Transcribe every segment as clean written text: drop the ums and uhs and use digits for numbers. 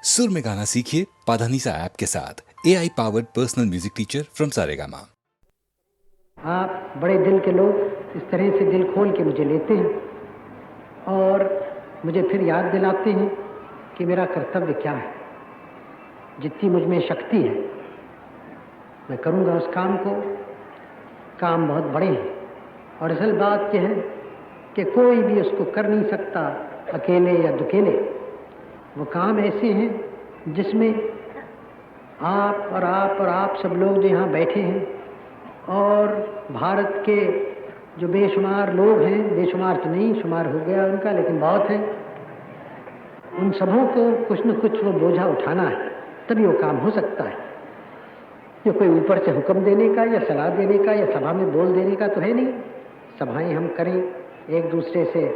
सुर में गाना सीखिए पाधानीसा ऐप के साथ AI powered personal music teacher from Saregama. आप बड़े दिल के लोग इस तरह से दिल खोल के मुझे लेते हैं और मुझे फिर याद दिलाते हैं कि मेरा कर्तव्य क्या है। जितनी मुझ में शक्ति है मैं करूँगा उस काम को। काम बहुत बड़े हैं और असल बात यह है कि कोई भी उसको कर नहीं सकता अकेले या दुकेले। वो काम ऐसे हैं जिसमें आप और आप सब लोग जो यहाँ बैठे हैं और भारत के जो बेशुमार लोग हैं, बेशुमार तो नहीं, शुमार हो गया उनका, लेकिन बहुत है, उन सबों को कुछ न कुछ वो बोझा उठाना है, तभी वो काम हो सकता है। ये कोई ऊपर से हुक्म देने का या सलाह देने का या सभा में बोल देने का तो है नहीं। सभाएं हम करें, एक दूसरे से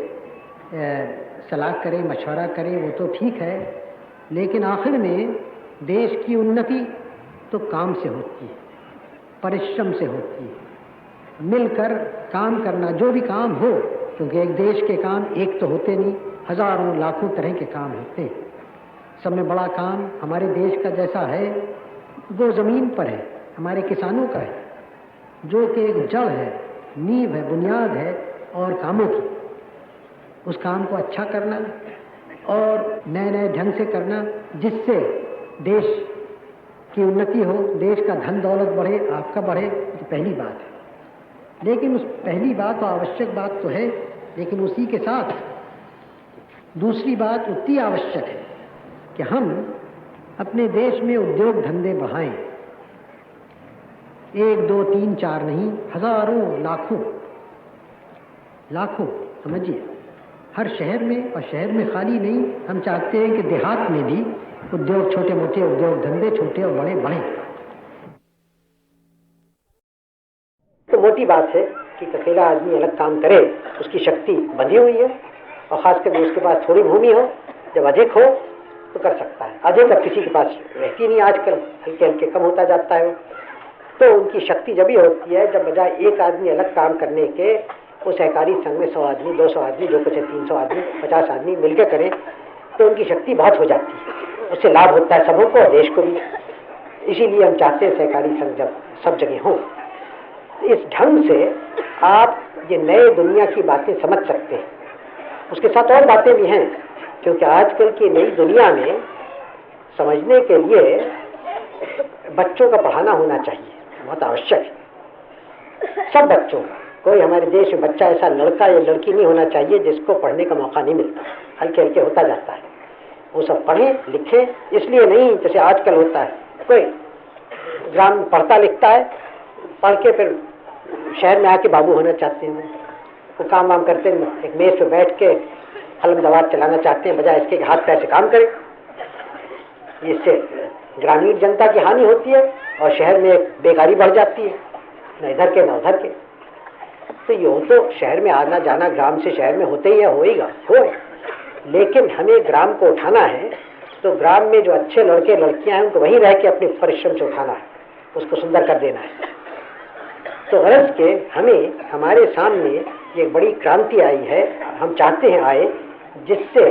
सलाह करें, मशवरा करें, वो तो ठीक है, लेकिन आखिर में देश की उन्नति तो काम से होती है, परिश्रम से होती है। मिलकर काम करना, जो भी काम हो, क्योंकि एक देश के काम एक तो होते नहीं, हजारों लाखों तरह के काम होते हैं। सब में बड़ा काम हमारे देश का जैसा है वो ज़मीन पर है, हमारे किसानों का है, जो कि एक जड़ है, नींव है, बुनियाद है और कामों की। उस काम को अच्छा करना और नए नए ढंग से करना जिससे देश की उन्नति हो, देश का धन दौलत बढ़े, आपका बढ़े, तो पहली बात है। लेकिन उस पहली बात और आवश्यक बात तो है, लेकिन उसी के साथ दूसरी बात उतनी आवश्यक है कि हम अपने देश में उद्योग धंधे बढ़ाएं। 1 2 3 4 नहीं, हजारों लाखों समझिए, हर शहर में, और शहर में खाली नहीं, हम चाहते हैं कि देहात में भी उद्योग, छोटे मोटे उद्योग धंधे, छोटे और बड़े बढ़े। तो मोटी बात है कि अकेला आदमी अलग काम करे, उसकी शक्ति बंधी हुई है, और खासकर उसके पास थोड़ी भूमि हो, जब अधिक हो तो कर सकता है। अधिक अब किसी के पास रहती नहीं आजकल, हल्के हल्के कम होता जाता है। तो उनकी शक्ति जब ही होती है जब बजाय एक आदमी अलग काम करने के वो सहकारी संघ में 100 आदमी, 200 आदमी, जो कुछ है 300 आदमी, 50 आदमी मिलकर करें, तो उनकी शक्ति बहुत हो जाती है। उससे लाभ होता है सबों को और देश को भी। इसीलिए हम चाहते हैं सहकारी संघ जब सब जगह हो। इस ढंग से आप ये नए दुनिया की बातें समझ सकते हैं। उसके साथ और बातें भी हैं, क्योंकि आजकल की नई दुनिया में समझने के लिए बच्चों का पढ़ाना होना चाहिए, बहुत आवश्यक है। सब बच्चों का, कोई हमारे देश में बच्चा ऐसा लड़का या लड़की नहीं होना चाहिए जिसको पढ़ने का मौका नहीं मिलता। हल्के हल्के होता जाता है। वो सब पढ़ें लिखें, इसलिए नहीं जैसे आजकल होता है, कोई ग्राम पढ़ता लिखता है, पढ़ के फिर शहर में आके बाबू होना चाहते हैं। वो काम वाम करते हैं, एक मेज पे बैठ के कलम दवात चलाना चाहते हैं, बजाय इसके हाथ पैर से काम करें। इससे ग्रामीण जनता की हानि होती है और शहर में बेकारी बढ़ जाती है, न इधर के न उधर के। तो यूँ तो शहर में आना जाना ग्राम से शहर में होते ही है, होएगा, लेकिन हमें ग्राम को उठाना है। तो ग्राम में जो अच्छे लड़के लड़कियां हैं उनको वहीं रह के अपने परिश्रम से उठाना है, उसको सुंदर कर देना है। तो गरज के हमें, हमारे सामने ये बड़ी क्रांति आई है, हम चाहते हैं आए, जिससे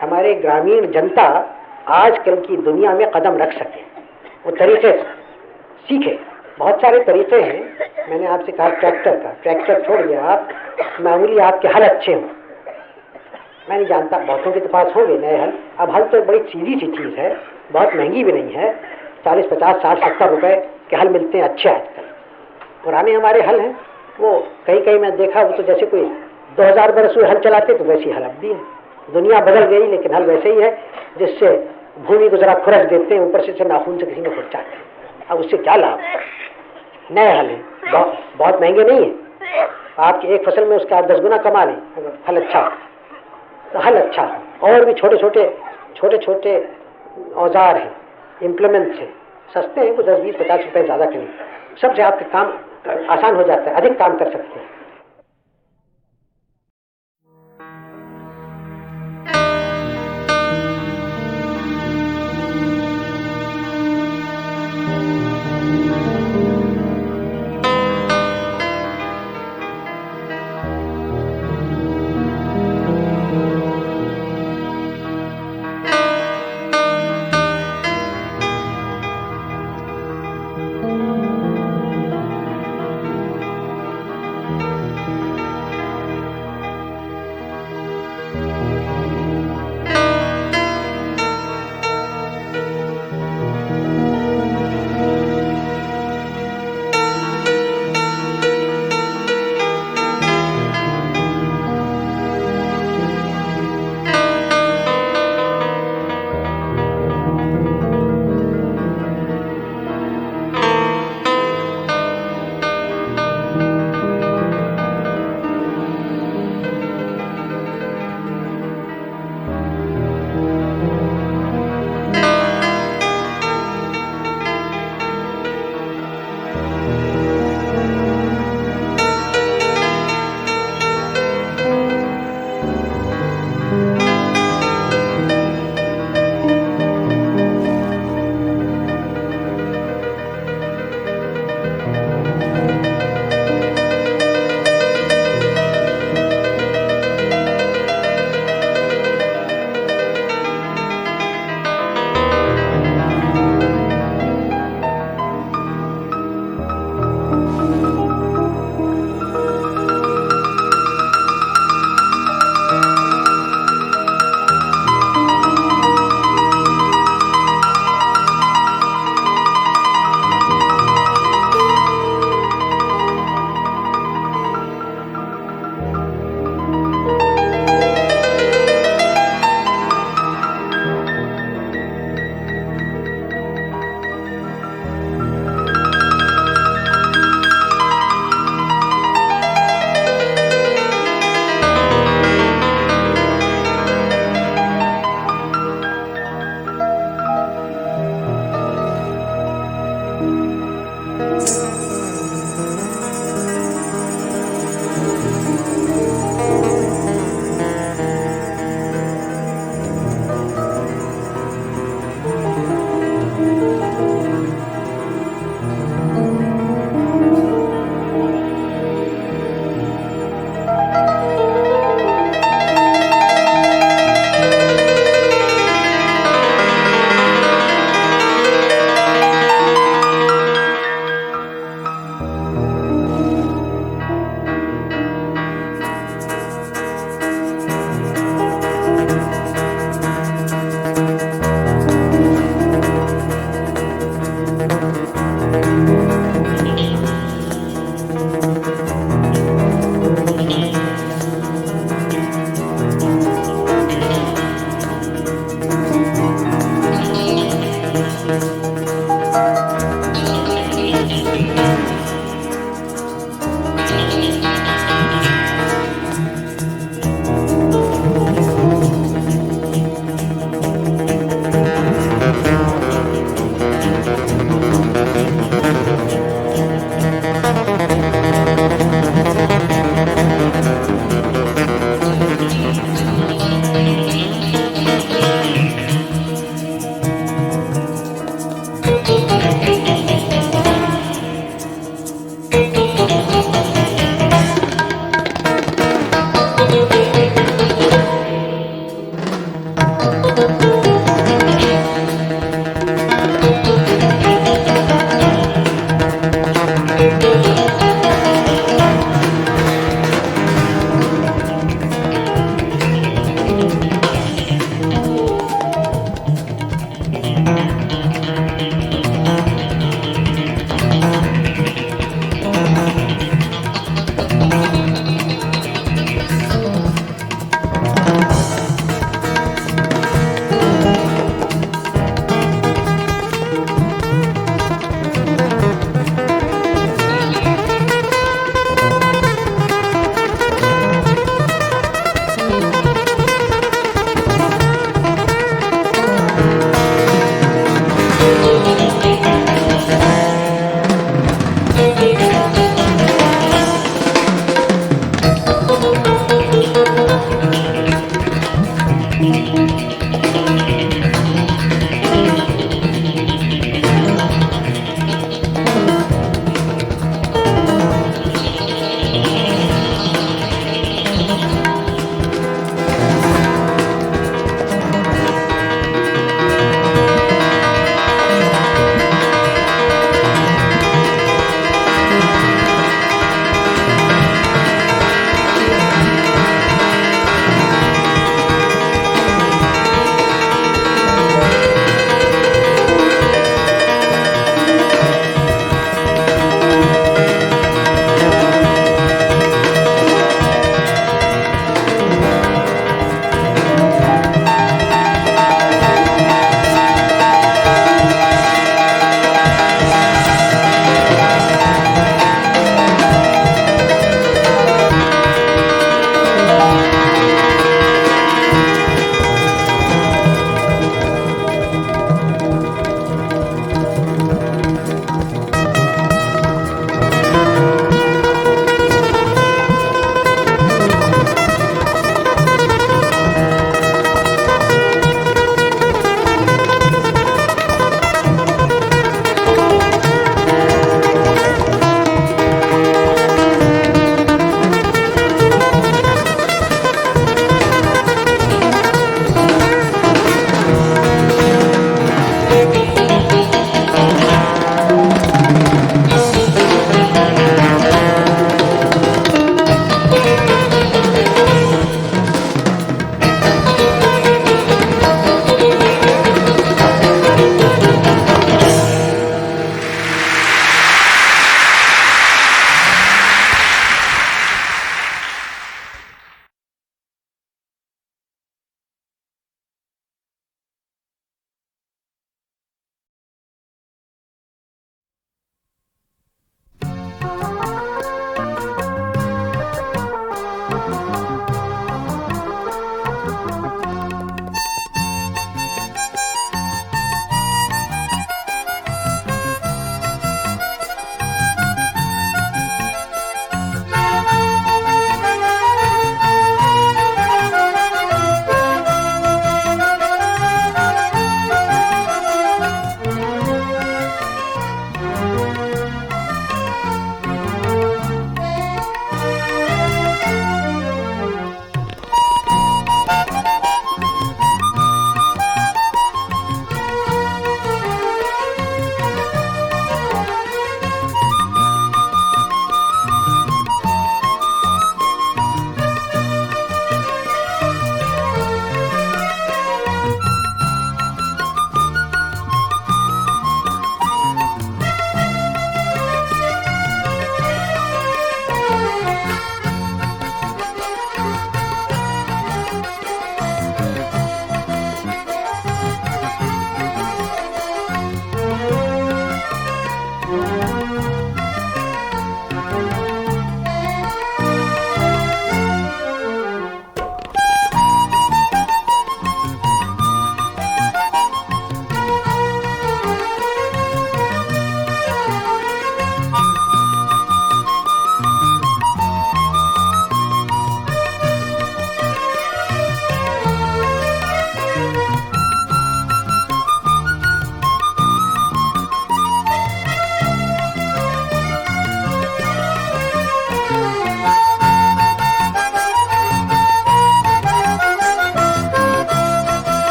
हमारे ग्रामीण जनता आजकल की दुनिया में कदम रख सके, वो तरीके सीखे। बहुत सारे तरीके हैं। मैंने आपसे कहा ट्रैक्टर का, ट्रैक्टर छोड़िए आप, मामूली आपके हल अच्छे हों। मैं नहीं जानता, बहुतों के तो पास होंगे नए हल। अब हल तो बड़ी सीधी सी चीज़ है, बहुत महंगी भी नहीं है। 40 50 60 70 रुपए के हल मिलते हैं अच्छे आजकल। पुराने हमारे हल हैं, वो कहीं मैं देखा, वो तो जैसे कोई 2000 बरस हुए हल चलाते, तो वैसी हल अब भी है। दुनिया बदल गई लेकिन हल वैसे ही है, जिससे भूमि को जरा खुरच देते हैं, ऊपर से नाखून से किसी में खुरचाते हैं। अब उससे क्या लाभ? नए हल हैं, बहुत महंगे नहीं है। आपकी एक फसल में उसके आप 10 गुना कमा लें अगर हल अच्छा हो, तो हल अच्छा हो। और भी छोटे छोटे औजार हैं, इम्प्लीमेंट्स हैं, सस्ते हैं, कुछ 10 20 50 रुपए ज़्यादा कहीं, सबसे आपके काम आसान हो जाता है, अधिक काम कर सकते हैं।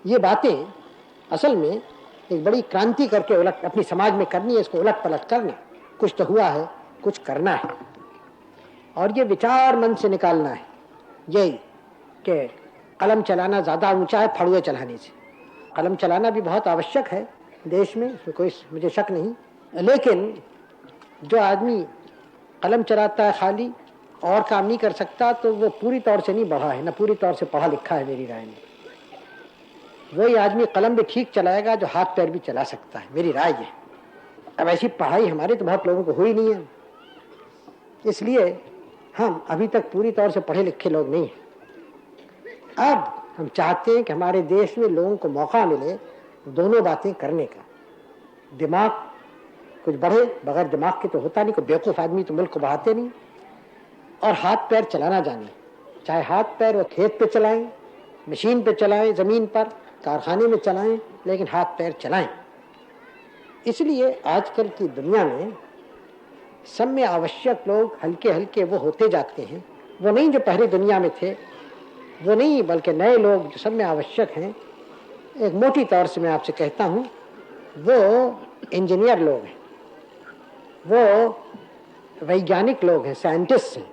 ये बातें असल में एक बड़ी क्रांति करके उलट अपनी समाज में करनी है, इसको उलट पलट करना। कुछ तो हुआ है, कुछ करना है, और ये विचार मन से निकालना है। यही कि कलम चलाना ज़्यादा ऊंचा है फड़ुए चलाने से। कलम चलाना भी बहुत आवश्यक है देश में, इसमें कोई मुझे शक नहीं, लेकिन जो आदमी कलम चलाता है खाली और काम नहीं कर सकता, तो वो पूरी तौर से नहीं बढ़ा है, न पूरी तौर से पढ़ा लिखा है मेरी राय में। वही आदमी कलम भी ठीक चलाएगा जो हाथ पैर भी चला सकता है, मेरी राय है। अब ऐसी पढ़ाई हमारे तो बहुत लोगों को हुई नहीं है, इसलिए हम अभी तक पूरी तौर से पढ़े लिखे लोग नहीं हैं। अब हम चाहते हैं कि हमारे देश में लोगों को मौका मिले दोनों बातें करने का। दिमाग कुछ बढ़े, बगैर दिमाग के तो होता नहीं, कोई बेवकूफ़ आदमी तो मुल्क को बढ़ाते नहीं। और हाथ पैर चलाना जाने, चाहे हाथ पैर वो खेत पे चलाएं, मशीन पे चलाएं, ज़मीन पर, कारखाने में चलाएं, लेकिन हाथ पैर चलाएं। इसलिए आजकल की दुनिया में सब में आवश्यक लोग हल्के हल्के वो होते जाते हैं। वो नहीं जो पहले दुनिया में थे, वो नहीं, बल्कि नए लोग जो सब में आवश्यक हैं। एक मोटी तौर से मैं आपसे कहता हूँ, वो इंजीनियर लोग हैं, वो वैज्ञानिक लोग हैं, साइंटिस्ट हैं।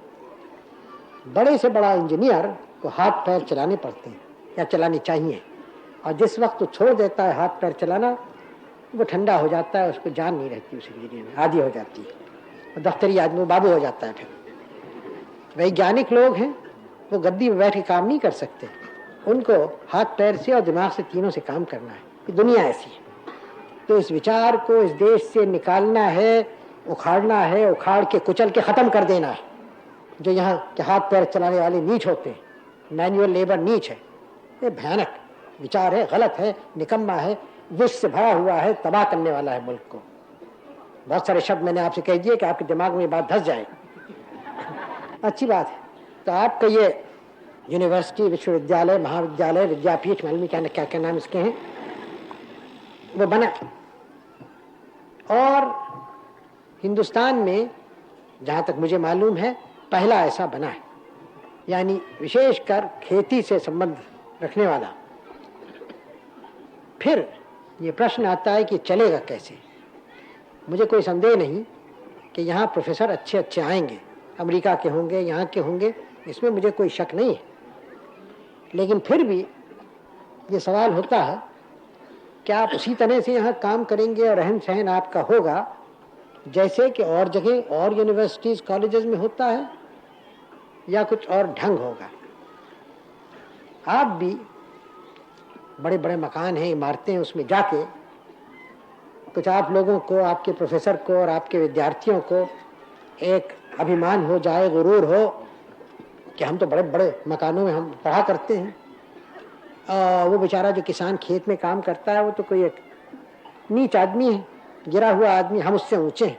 बड़े से बड़ा इंजीनियर को हाथ पैर चलाने पड़ते हैं या चलाने चाहिए, और जिस वक्त वो छोड़ देता है हाथ पैर चलाना, वो ठंडा हो जाता है, उसको जान नहीं रहती उस इंजीनियर में, आदी हो जाती है, दफ्तरी आदमी वो बाबू हो जाता है। फिर वैज्ञानिक लोग हैं, वो गद्दी में बैठ के काम नहीं कर सकते, उनको हाथ पैर से और दिमाग से, तीनों से काम करना है। कि दुनिया ऐसी है, तो इस विचार को इस देश से निकालना है, उखाड़ना है, उखाड़ के कुचल के ख़त्म कर देना है। जो यहाँ के हाथ पैर चलाने वाले नीच होते हैं, मैनुअल लेबर नीच है, ये भयानक विचार है, गलत है, निकम्मा है, विष से भरा हुआ है, तबाह करने वाला है मुल्क को। बहुत सारे शब्द मैंने आपसे कह दिए कि आपके दिमाग में ये बात धस जाए। अच्छी बात है। तो आपका ये यूनिवर्सिटी, विश्वविद्यालय, महाविद्यालय, विद्यापीठ, मालूम क्या क्या नाम इसके हैं, वो बना, और हिंदुस्तान में जहाँ तक मुझे मालूम है पहला ऐसा बना है, यानी विशेषकर खेती से संबंध रखने वाला। फिर ये प्रश्न आता है कि चलेगा कैसे। मुझे कोई संदेह नहीं कि यहाँ प्रोफेसर अच्छे अच्छे आएंगे, अमेरिका के होंगे, यहाँ के होंगे, इसमें मुझे कोई शक नहीं है। लेकिन फिर भी ये सवाल होता है कि आप उसी तरह से यहाँ काम करेंगे और रहन सहन आपका होगा जैसे कि और जगह और यूनिवर्सिटीज़, कॉलेजेस में होता है, या कुछ और ढंग होगा। आप भी बड़े बड़े मकान हैं, इमारतें हैं, उसमें जाके कुछ आप लोगों को, आपके प्रोफेसर को और आपके विद्यार्थियों को एक अभिमान हो जाए, गुरूर हो कि हम तो बड़े बड़े मकानों में हम पढ़ा करते हैं, वो बेचारा जो किसान खेत में काम करता है वो तो कोई एक नीच आदमी है, गिरा हुआ आदमी, हम उससे ऊंचे हैं।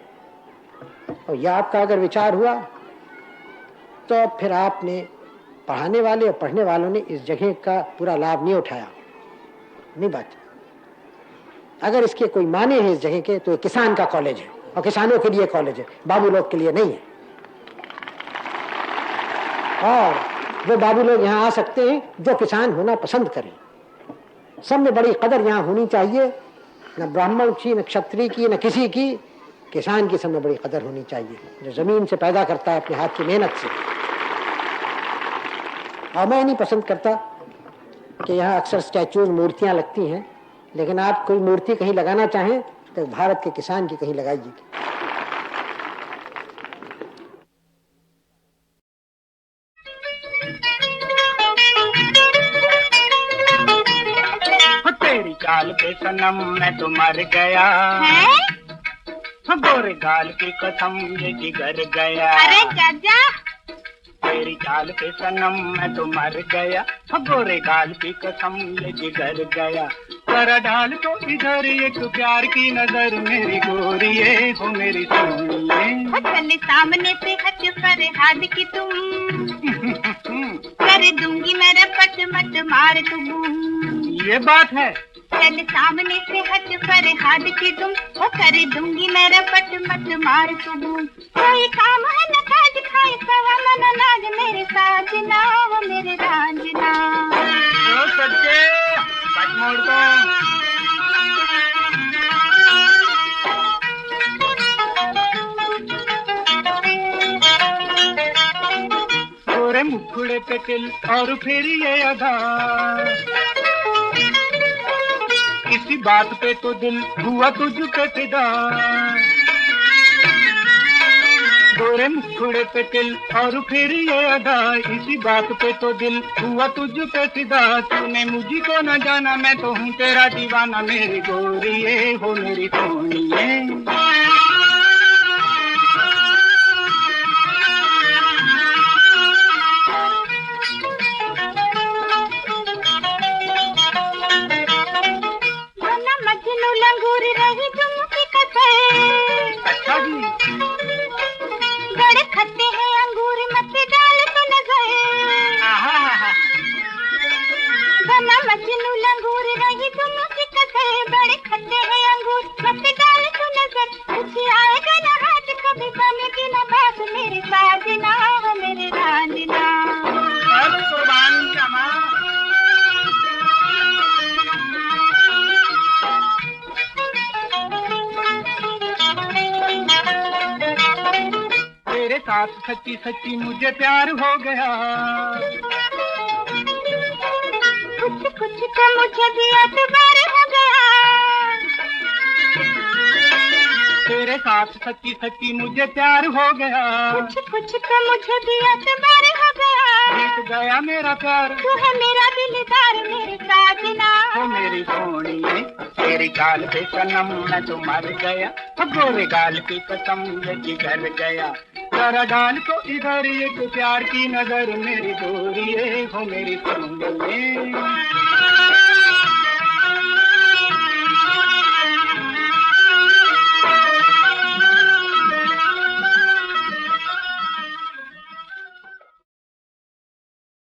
और यह आपका अगर विचार हुआ तो फिर आपने, पढ़ाने वाले और पढ़ने वालों ने इस जगह का पूरा लाभ नहीं उठाया, नहीं बात। अगर इसके कोई माने हैं इस जगह के, तो ये किसान का कॉलेज है, और किसानों के लिए कॉलेज है, बाबू लोग के लिए नहीं है। और वो बाबू लोग यहाँ आ सकते हैं जो किसान होना पसंद करें। सब में बड़ी कदर यहाँ होनी चाहिए, न ब्राह्मण की, न क्षत्रिय की, न किसी की, किसान की सब में बड़ी कदर होनी चाहिए, जो जमीन से पैदा करता है अपने हाथ की मेहनत से। और मैं नहीं पसंद करता कि यहाँ अक्सर स्टैचूज, मूर्तियाँ लगती हैं, लेकिन आप कोई मूर्ति कहीं लगाना चाहें तो भारत के किसान की कहीं लगाइए। तेरी चाल पे सनम मैं तो मर गया, गोरे गाल की कसम ये जिगर गया। अरे चाचा, तेरी चाल पे सनम मैं तो मर गया, गोरे गाल की कसम ये जिगर गया। जरा डाल तो इधर एक प्यार की नजर मेरी गोरिये हो मेरी सोनिए। चले सामने से हट कर हाथ की तुम कर दूंगी मेरा पट मत मार तुम। ये बात है। चल सामने से हट कर हाथ की तुम, वो कर दूंगी मेरा पट मत मार तुम। कोई काम है न काज खाए सवा मन नाज मेरे साजना वो मेरे राजना। सच्चे मोड़ को। गोरे मुखड़े पे तिल और फिर ये अदा, किसी बात पे तो दिल हुआ तुझ पे फिदा। गोरे मुखड़े पे तिल और फिर ये अदा, इसी बात पे तो दिल हुआ तुझ पे फिदा। तूने मुझको न जाना, मैं तो हूँ तेरा दीवाना, मेरी गोरिये हो मेरी सोनिए। लंगूर रही तुमकी कसर, अच्छा जी। बड़े खट्टे हैं अंगूर, मत डाल तो नजर। बना मजनू लंगूर रही तुमकी कसर, बड़े खट्टे हैं अंगूर, मत डाल तो नजर। कुछ आएगा न हाथ, कभी बनेगी न बात, मेरे साजना हो मेरे रांझना। कुर्बान जमा। तेरे साथ सच्ची सच्ची मुझे प्यार हो गया, कुछ कुछ तो मुझे भी एतबार हो गया। तेरे साथ सच्ची सच्ची मुझे प्यार हो गया, कुछ कुछ तो मुझे भी एतबार हो गया। जीत गया मेरा प्यार, तू है मेरा दिलदार, मेरे साजना हो मेरी सोनिए। तेरी गाल पे सनम मैं तो मर गया, गोरे गाल की कसम ये जिगर गया। जरा डाल को इधर एक प्यार की नजर, मेरी गोरिये हो मेरी सोनिए।